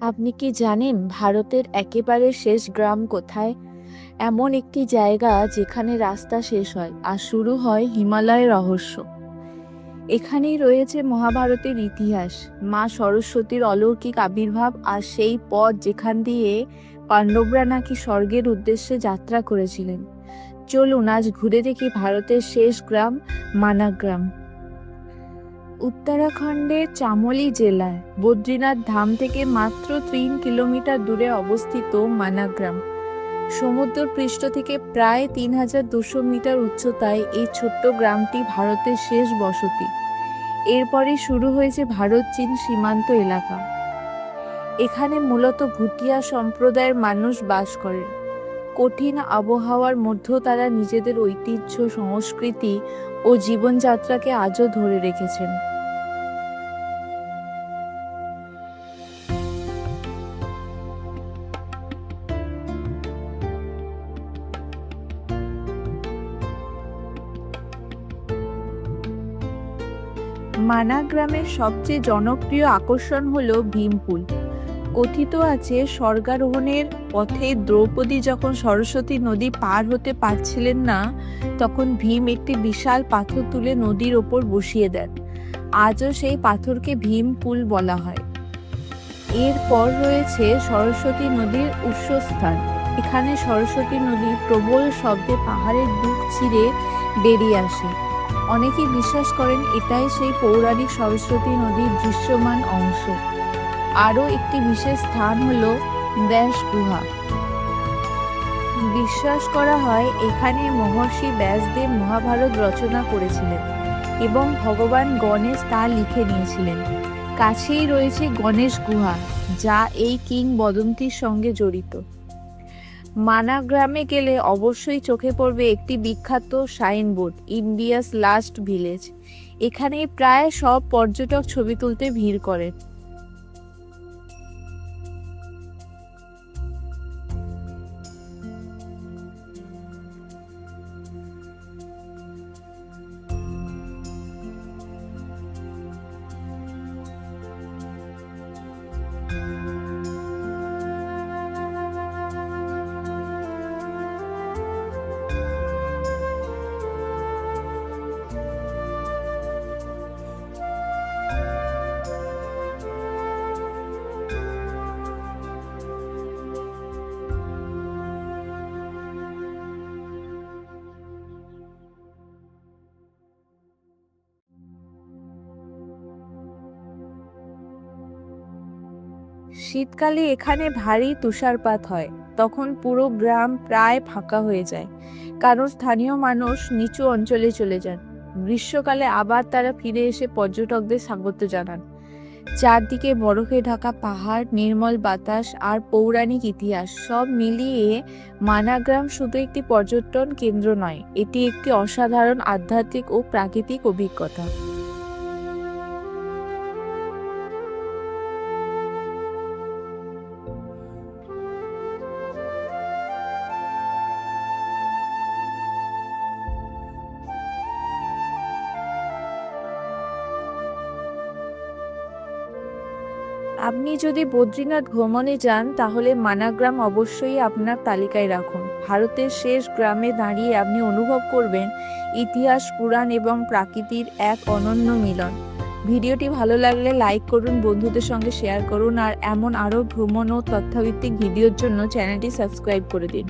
আপনি কি জানেন ভারতের একেবারে শেষ গ্রাম কোথায়? এমন একটি জায়গা যেখানে রাস্তা শেষ হয় আর শুরু হয় হিমালয়ের রহস্য। এখানেই রয়েছে মহাভারতের ইতিহাস, মা সরস্বতীর অলৌকিক আবির্ভাব আর সেই পথ যেখান দিয়ে পাণ্ডবরা নাকি স্বর্গের উদ্দেশ্যে যাত্রা করেছিলেন। চলুন আজ ঘুরে দেখি ভারতের শেষ গ্রাম, মানাগ্রাম। উত্তরাখণ্ডের চামোলি জেলায় বদ্রীনাথ ধাম থেকে মাত্র 3 কিলোমিটার দূরে অবস্থিত মানাগ্রাম। সমুদ্র পৃষ্ঠ থেকে প্রায় 3200 মিটার উচ্চতায় এই ছোট্ট গ্রামটি ভারতের শেষ বসতি। এরপরই শুরু হয়েছে ভারত চীন সীমান্ত এলাকা। এখানে মূলত ভুটিয়া সম্প্রদায়ের মানুষ বাস করেন। কঠিন আবহাওয়ার মধ্যেও তারা নিজেদের ঐতিহ্য, সংস্কৃতি ও জীবনযাত্রাকে আজও ধরে রেখেছেন। মানা গ্রামের সবচেয়ে জনপ্রিয় আকর্ষণ হল ভীমপুল। কথিত আছে স্বর্গারোহণের পথে দ্রৌপদী যখন সরস্বতী নদী পার হতে পারছিলেন না, তখন ভীম একটি বিশাল পাথর তুলে নদীর ওপর বসিয়ে দেন। আজও সেই পাথরকে ভীমপুল বলা হয়। এরপর রয়েছে সরস্বতী নদীর উৎসস্থান। এখানে সরস্বতী নদী প্রবল শব্দে পাহাড়ের বুক চিরে বেরিয়ে আসে। অনেকেই বিশ্বাস করেন এটাই সেই পৌরাণিক সরস্বতী নদীর দৃশ্যমান অংশ। আরও একটি বিশেষ স্থান হল ব্যাস গুহা। বিশ্বাস করা হয় এখানে মহর্ষি ব্যাসদেব মহাভারত রচনা করেছিলেন এবং ভগবান গণেশ তা লিখে নিয়েছিলেন। কাছেই রয়েছে গণেশ গুহা, যা এই কিংবদন্তির সঙ্গে জড়িত। মানা গ্রামে গেলে অবশ্যই চোখে পড়বে একটি বিখ্যাত সাইনবোর্ড, ইন্ডিয়াস লাস্ট ভিলেজ। এখানে প্রায় সব পর্যটক ছবি তুলতে ভিড় করেন। শীতকালে এখানে ভারী তুষারপাত হয়, তখন পুরো গ্রাম প্রায় ফাঁকা হয়ে যায়, কারণ স্থানীয় মানুষ নিচু অঞ্চলে চলে যান। গ্রীষ্মকালে আবার তারা ফিরে এসে পর্যটকদের স্বাগত জানান। চারদিকে বরফে ঢাকা পাহাড়, নির্মল বাতাস আর পৌরাণিক ইতিহাস সব মিলিয়ে মানাগ্রাম শুধু একটি পর্যটন কেন্দ্র নয়, এটি একটি অসাধারণ আধ্যাত্মিক ও প্রাকৃতিক অভিজ্ঞতা। আপনি যদি বদ্রীনাথ ভ্রমণে যান তাহলে মানাগ্রাম অবশ্যই আপনার তালিকায় রাখুন। ভারতের শেষ গ্রামে দাঁড়িয়ে আপনি অনুভব করবেন ইতিহাস, পুরাণ এবং প্রকৃতির এক অনন্য মিলন। ভিডিওটি ভালো লাগলে লাইক করুন, বন্ধুদের সঙ্গে শেয়ার করুন আর এমন আরও ভ্রমণ ও তথ্যভিত্তিক ভিডিওর জন্য চ্যানেলটি সাবস্ক্রাইব করে দিন।